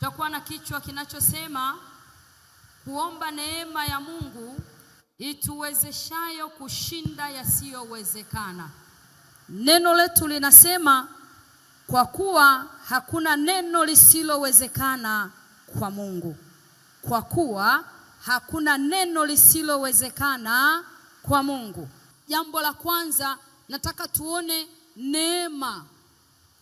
Tutakuwa na kichwa kinachosema kuomba neema ya Mungu ituwezeshayo kushinda yasiyowezekana. Neno letu linasema kwa kuwa hakuna neno lisilowezekana kwa Mungu. Kwa kuwa hakuna neno lisilowezekana kwa Mungu. Jambo la kwanza nataka tuone neema.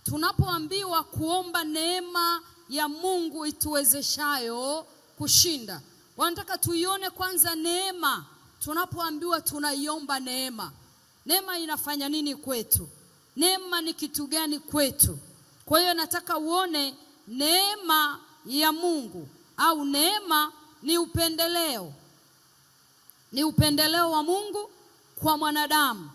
Tunapoambiwa kuomba neema ya Mungu ituwezeshayo kushinda, wanataka tuione kwanza neema. Tunapoambiwa tunaiomba neema, neema inafanya nini kwetu? Neema ni kitu gani kwetu? Kwa hiyo nataka uone neema ya Mungu, au neema ni upendeleo. Ni upendeleo wa Mungu kwa mwanadamu.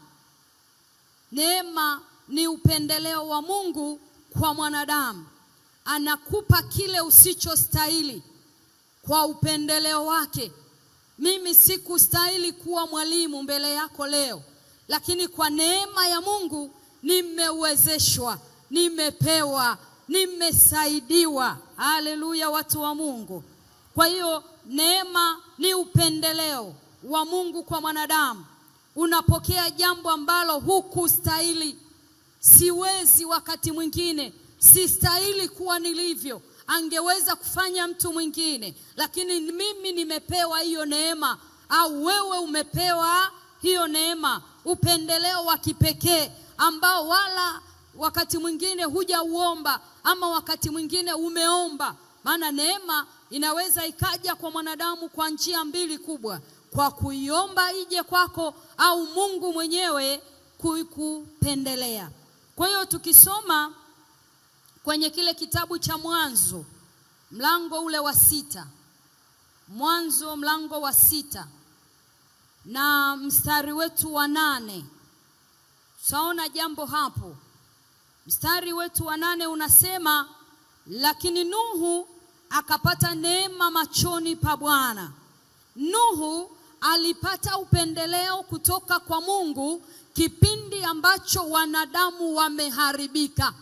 Neema ni upendeleo wa Mungu kwa mwanadamu. Anakupa kile usichostahili kwa upendeleo wake. Mimi sikustahili kuwa mwalimu mbele yako leo, lakini kwa neema ya Mungu nimewezeshwa, nimepewa, nimesaidiwa. Haleluya, watu wa Mungu. Kwa hiyo neema ni upendeleo wa Mungu kwa mwanadamu. Unapokea jambo ambalo hukustahili. Siwezi, wakati mwingine sistahili kuwa nilivyo, angeweza kufanya mtu mwingine, lakini mimi nimepewa hiyo neema, au wewe umepewa hiyo neema, upendeleo wa kipekee ambao wala wakati mwingine hujauomba, ama wakati mwingine umeomba. Maana neema inaweza ikaja kwa mwanadamu kwa njia mbili kubwa: kwa kuiomba ije kwako, au Mungu mwenyewe kukupendelea. Kwa hiyo tukisoma kwenye kile kitabu cha Mwanzo mlango ule wa 6, Mwanzo mlango wa 6 na mstari wetu wa 8, tutaona jambo hapo. Mstari wetu wa 8 unasema, lakini Nuhu akapata neema machoni pa Bwana. Nuhu alipata upendeleo kutoka kwa Mungu kipindi ambacho wanadamu wameharibika.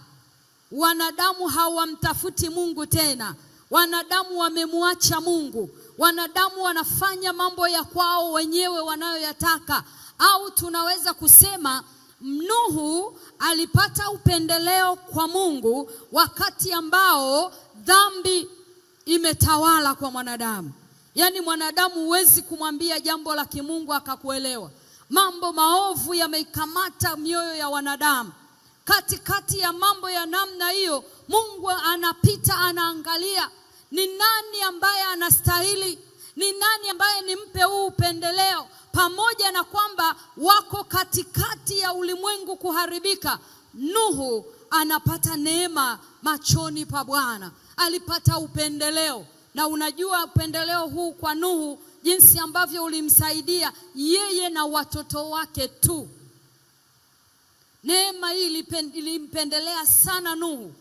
Wanadamu hawamtafuti Mungu tena. Wanadamu wamemwacha Mungu. Wanadamu wanafanya mambo ya kwao wenyewe wanayoyataka. Au tunaweza kusema Nuhu alipata upendeleo kwa Mungu wakati ambao dhambi imetawala kwa mwanadamu. Yaani mwanadamu huwezi kumwambia jambo la kimungu akakuelewa. Mambo maovu yameikamata mioyo ya wanadamu. Katikati ya mambo ya namna hiyo, Mungu anapita, anaangalia ni nani ambaye anastahili, ni nani ambaye nimpe huu upendeleo. Pamoja na kwamba wako katikati ya ulimwengu kuharibika, Nuhu anapata neema machoni pa Bwana. Alipata upendeleo. Na unajua upendeleo huu kwa Nuhu jinsi ambavyo ulimsaidia yeye na watoto wake tu. Neema hii ilimpendelea sana Nuhu.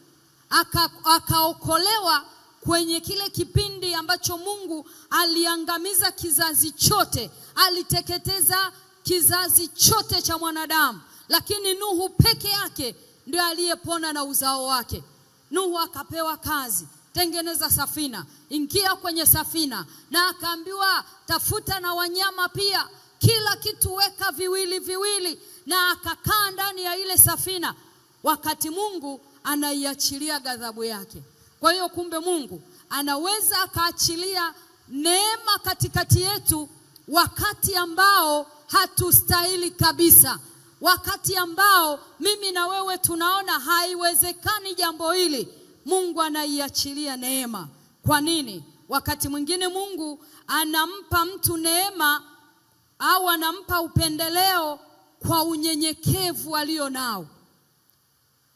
Akaokolewa kwenye kile kipindi ambacho Mungu aliangamiza kizazi chote, aliteketeza kizazi chote cha mwanadamu, lakini Nuhu peke yake ndio aliyepona na uzao wake. Nuhu akapewa kazi, tengeneza safina, ingia kwenye safina, na akaambiwa tafuta na wanyama pia, kila kitu weka viwili viwili, na akakaa ndani ya ile safina wakati Mungu anaiachilia ghadhabu yake. Kwa hiyo kumbe Mungu anaweza akaachilia neema katikati yetu wakati ambao hatustahili kabisa. Wakati ambao mimi na wewe tunaona haiwezekani jambo hili, Mungu anaiachilia neema. Kwa nini? Wakati mwingine Mungu anampa mtu neema au anampa upendeleo kwa unyenyekevu alio nao.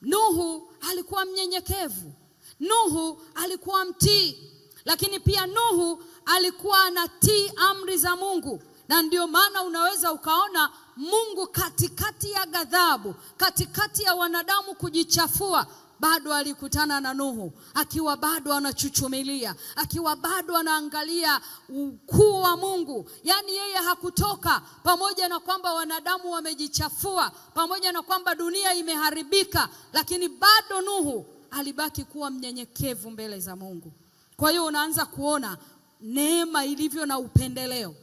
Nuhu alikuwa mnyenyekevu. Nuhu alikuwa mtii. Lakini pia Nuhu alikuwa anatii amri za Mungu. Na ndio maana unaweza ukaona Mungu katikati ya ghadhabu, katikati ya wanadamu kujichafua, bado alikutana na Nuhu, akiwa bado anachuchumilia, akiwa bado anaangalia ukuu wa Mungu. Yaani yeye hakutoka, pamoja na kwamba wanadamu wamejichafua, pamoja na kwamba dunia imeharibika, lakini bado Nuhu alibaki kuwa mnyenyekevu mbele za Mungu. Kwa hiyo unaanza kuona neema ilivyo na upendeleo.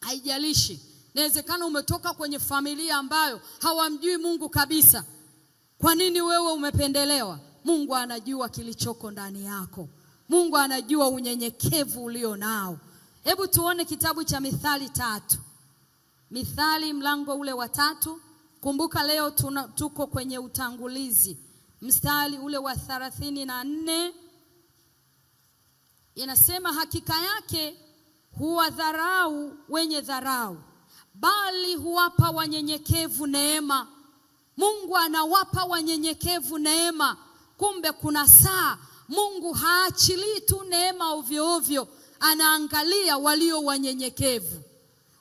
Haijalishi, inawezekana umetoka kwenye familia ambayo hawamjui Mungu kabisa. Kwa nini wewe umependelewa? Mungu anajua kilichoko ndani yako. Mungu anajua unyenyekevu ulio nao. Hebu tuone kitabu cha Mithali 3. Mithali mlango ule wa 3. Kumbuka leo tuko kwenye utangulizi. Mstari ule wa 34. Inasema hakika yake huwadharau wenye dharau, bali huwapa wanyenyekevu neema. Mungu anawapa wanyenyekevu neema. Kumbe kuna saa Mungu haachilii tu neema ovyo ovyo, anaangalia walio wanyenyekevu,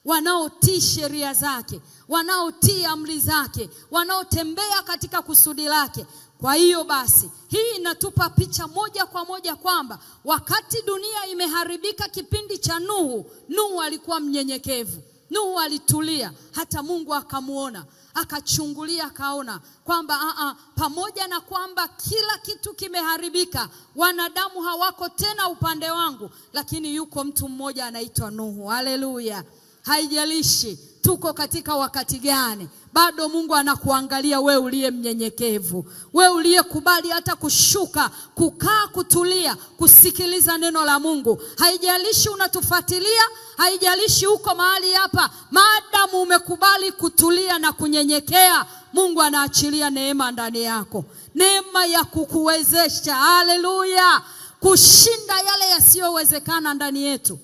wanaotii sheria zake, wanaotii amri zake, wanaotembea katika kusudi lake. Kwa hiyo basi, hii inatupa picha moja kwa moja kwamba wakati dunia imeharibika kipindi cha Nuhu, Nuhu alikuwa mnyenyekevu. Nuhu alitulia, hata Mungu akamuona, akachungulia, akaona kwamba pamoja na kwamba kila kitu kimeharibika, wanadamu hawako tena upande wangu, lakini yuko mtu mmoja anaitwa Nuhu. Haleluya. Haijalishi tuko katika wakati gani, bado Mungu anakuangalia wewe uliye mnyenyekevu, wewe uliyekubali hata kushuka, kukaa, kutulia, kusikiliza neno la Mungu. Haijalishi unatufuatilia, haijalishi uko mahali hapa, maadamu umekubali kutulia na kunyenyekea, Mungu anaachilia neema ndani yako, neema ya kukuwezesha, haleluya, kushinda yale yasiyowezekana ndani yetu.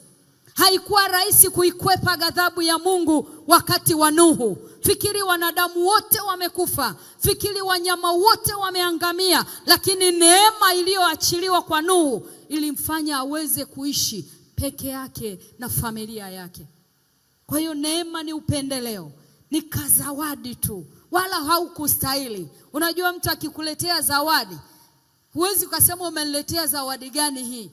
Haikuwa rahisi kuikwepa ghadhabu ya Mungu wakati wa Nuhu. Fikiri wanadamu wote wamekufa, fikiri wanyama wote wameangamia, lakini neema iliyoachiliwa kwa Nuhu ilimfanya aweze kuishi peke yake na familia yake. Kwa hiyo neema ni upendeleo, ni kazawadi tu, wala haukustahili. Unajua mtu akikuletea zawadi, huwezi ukasema umeniletea zawadi gani hii.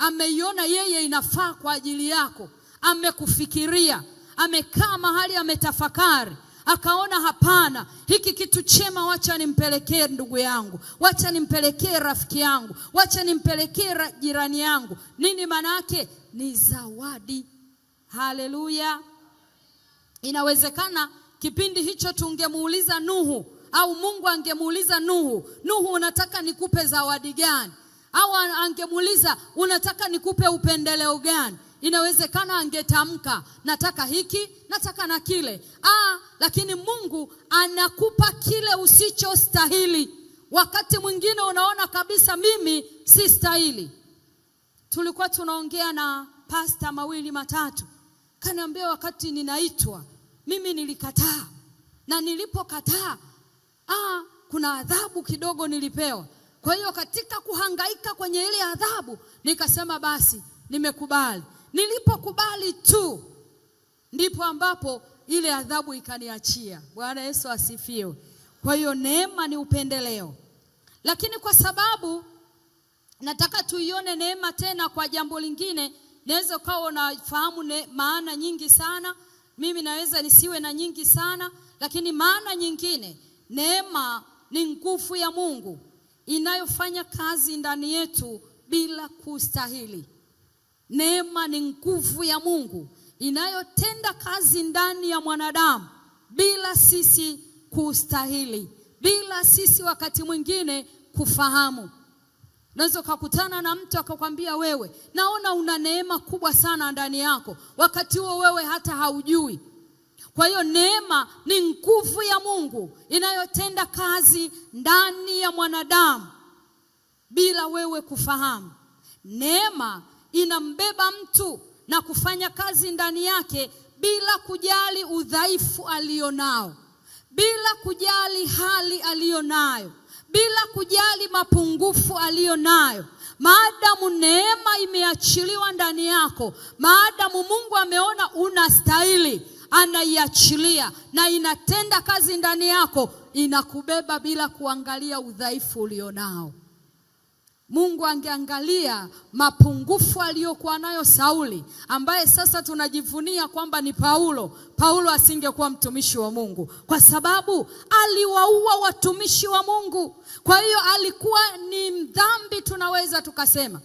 Ameiona yeye inafaa kwa ajili yako, amekufikiria, amekaa mahali ametafakari, akaona hapana, hiki kitu chema wacha nimpelekee ndugu yangu, wacha nimpelekee rafiki yangu, wacha nimpelekee jirani yangu. Nini maana yake? Ni zawadi. Haleluya. Inawezekana kipindi hicho tungemuuliza Nuhu, au Mungu angemuuliza Nuhu, Nuhu unataka nikupe zawadi gani? Au angemuuliza unataka nikupe upendeleo gani? Inawezekana angetamka nataka hiki, nataka na kile. Lakini Mungu anakupa kile usichostahili. Wakati mwingine unaona kabisa mimi si stahili. Tulikuwa tunaongea na pasta mawili matatu, kaniambia wakati ninaitwa mimi nilikataa, na nilipokataa kuna adhabu kidogo nilipewa. Kwa hiyo katika kuhangaika kwenye ile adhabu, nikasema basi nimekubali. Nilipokubali tu, ndipo ambapo ile adhabu ikaniachia. Bwana Yesu asifiwe. Kwa hiyo neema ni upendeleo. Lakini kwa sababu nataka tuione neema tena kwa jambo lingine, naweza ukawa unafahamu maana nyingi sana. Mimi naweza nisiwe na nyingi sana, lakini maana nyingine, neema ni nguvu ya Mungu inayofanya kazi ndani yetu bila kustahili. Neema ni nguvu ya Mungu inayotenda kazi ndani ya mwanadamu bila sisi kustahili, bila sisi wakati mwingine kufahamu. Unaweza kukutana na mtu akakwambia wewe, naona una neema kubwa sana ndani yako, wakati huo wewe hata haujui. Kwa hiyo neema ni nguvu ya Mungu inayotenda kazi ndani ya mwanadamu bila wewe kufahamu. Neema inambeba mtu na kufanya kazi ndani yake bila kujali udhaifu alionao, bila kujali hali alionayo, bila kujali mapungufu alionayo. Maadamu neema imeachiliwa ndani yako, maadamu Mungu ameona unastahili, anaiachilia na inatenda kazi ndani yako, inakubeba bila kuangalia udhaifu ulionao. Mungu angeangalia mapungufu aliyokuwa nayo Sauli, ambaye sasa tunajivunia kwamba ni Paulo asingekuwa mtumishi wa Mungu, kwa sababu aliwaua watumishi wa Mungu. Kwa hiyo alikuwa ni mdhambi, tunaweza tukasema.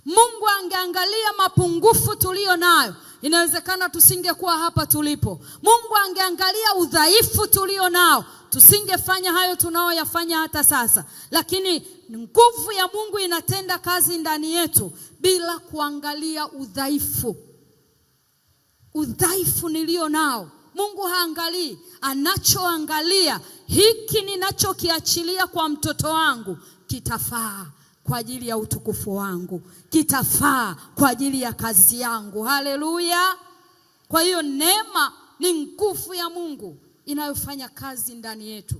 Mungu angeangalia mapungufu tulio nayo, inawezekana tusingekuwa hapa tulipo. Mungu angeangalia udhaifu tulio nao, tusingefanya hayo tunaoyafanya hata sasa. Lakini nguvu ya Mungu inatenda kazi ndani yetu bila kuangalia udhaifu. Udhaifu nilio nao Mungu haangalii. Anachoangalia, hiki ninachokiachilia kwa mtoto wangu kitafaa kwa ajili ya utukufu wangu, kitafaa kwa ajili ya kazi yangu. Haleluya! Kwa hiyo neema ni nguvu ya Mungu inayofanya kazi ndani yetu.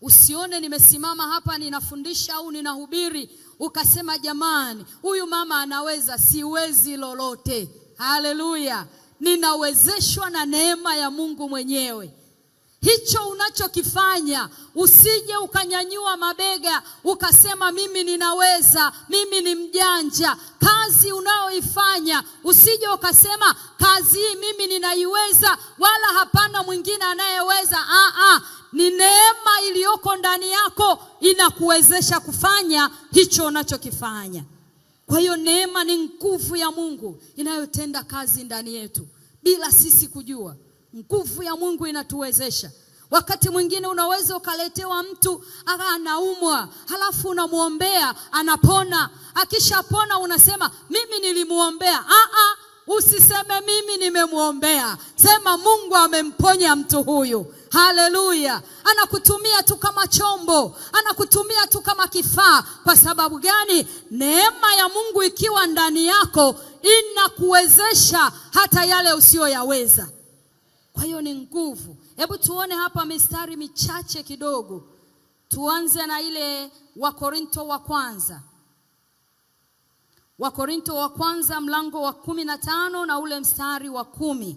Usione nimesimama hapa ninafundisha au ninahubiri ukasema jamani, huyu mama anaweza. Siwezi lolote. Haleluya! Ninawezeshwa na neema ya Mungu mwenyewe. Hicho unachokifanya, usije ukanyanyua mabega ukasema mimi ninaweza, mimi ni mjanja. Kazi unayoifanya, usije ukasema kazi hii mimi ninaiweza, wala hapana mwingine anayeweza. Ni neema iliyoko ndani yako inakuwezesha kufanya hicho unachokifanya. Kwa hiyo neema ni nguvu ya Mungu inayotenda kazi ndani yetu bila sisi kujua. Nguvu ya Mungu inatuwezesha. Wakati mwingine unaweza ukaletewa mtu anaumwa, halafu unamuombea anapona. Akishapona unasema mimi nilimuombea. Usiseme mimi nimemuombea. Sema Mungu amemponya mtu huyu. Haleluya! Anakutumia tu kama chombo, anakutumia tu kama kifaa. Kwa sababu gani? Neema ya Mungu ikiwa ndani yako inakuwezesha hata yale usiyoyaweza. Kwa hiyo ni nguvu. Hebu tuone hapa mistari michache kidogo. Tuanze na ile Wakorintho wa kwanza. Wakorintho wa kwanza mlango wa 15 na ule mstari wa 10.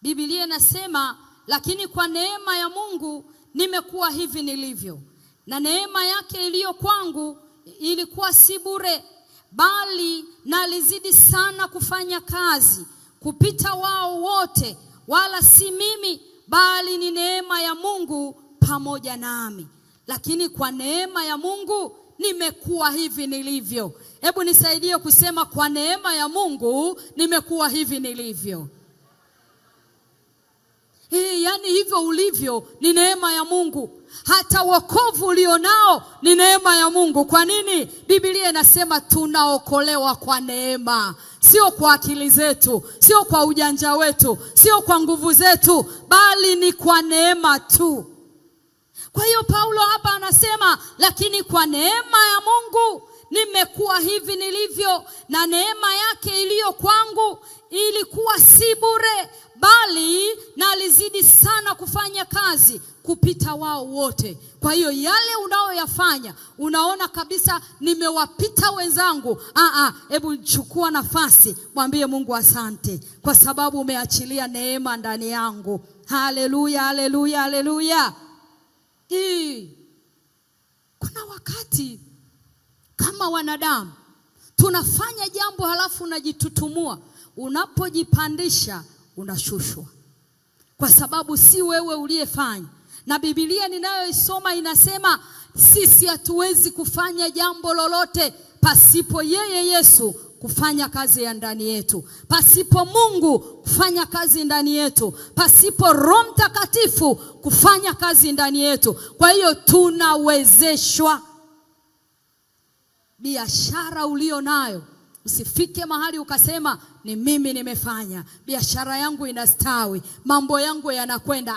Biblia inasema, lakini kwa neema ya Mungu nimekuwa hivi nilivyo, na neema yake iliyo kwangu ilikuwa si bure, bali nalizidi sana kufanya kazi kupita wao wote, wala si mimi, bali ni neema ya Mungu pamoja nami. Lakini kwa neema ya Mungu nimekuwa hivi nilivyo. Hebu nisaidie kusema, kwa neema ya Mungu nimekuwa hivi nilivyo. Yani hivyo ulivyo ni neema ya Mungu. Hata wokovu ulionao ni neema ya Mungu. Kwa nini? Biblia inasema tunaokolewa kwa neema, sio kwa akili zetu, sio kwa ujanja wetu, sio kwa nguvu zetu, bali ni kwa neema tu. Kwa hiyo Paulo hapa anasema, lakini kwa neema ya Mungu nimekuwa hivi nilivyo, na neema yake iliyo kwangu ilikuwa si bure, bali nalizidi sana kufanya kazi kupita wao wote. Kwa hiyo yale unaoyafanya unaona kabisa nimewapita wenzangu, hebu chukua nafasi, mwambie Mungu asante kwa sababu umeachilia neema ndani yangu. Haleluya, haleluya, haleluya. Kuna wakati kama wanadamu tunafanya jambo halafu unajitutumua. Unapojipandisha unashushwa, kwa sababu si wewe uliyefanya. Na Biblia ninayoisoma inasema sisi hatuwezi kufanya jambo lolote pasipo yeye Yesu kufanya kazi ya ndani yetu, pasipo Mungu kufanya kazi ndani yetu, pasipo Roho Mtakatifu kufanya kazi ndani yetu. Kwa hiyo tunawezeshwa. Biashara ulio nayo, usifike mahali ukasema ni mimi nimefanya, biashara yangu inastawi, mambo yangu yanakwenda.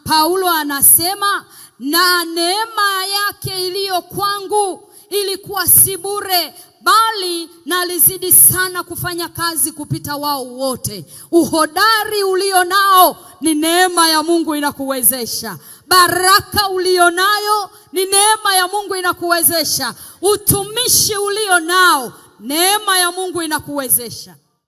Paulo anasema, na neema yake iliyo kwangu ilikuwa si bure, bali nalizidi sana kufanya kazi kupita wao wote. Uhodari ulio nao ni neema ya Mungu inakuwezesha. Baraka ulio nayo ni neema ya Mungu inakuwezesha. Utumishi ulio nao neema ya Mungu inakuwezesha.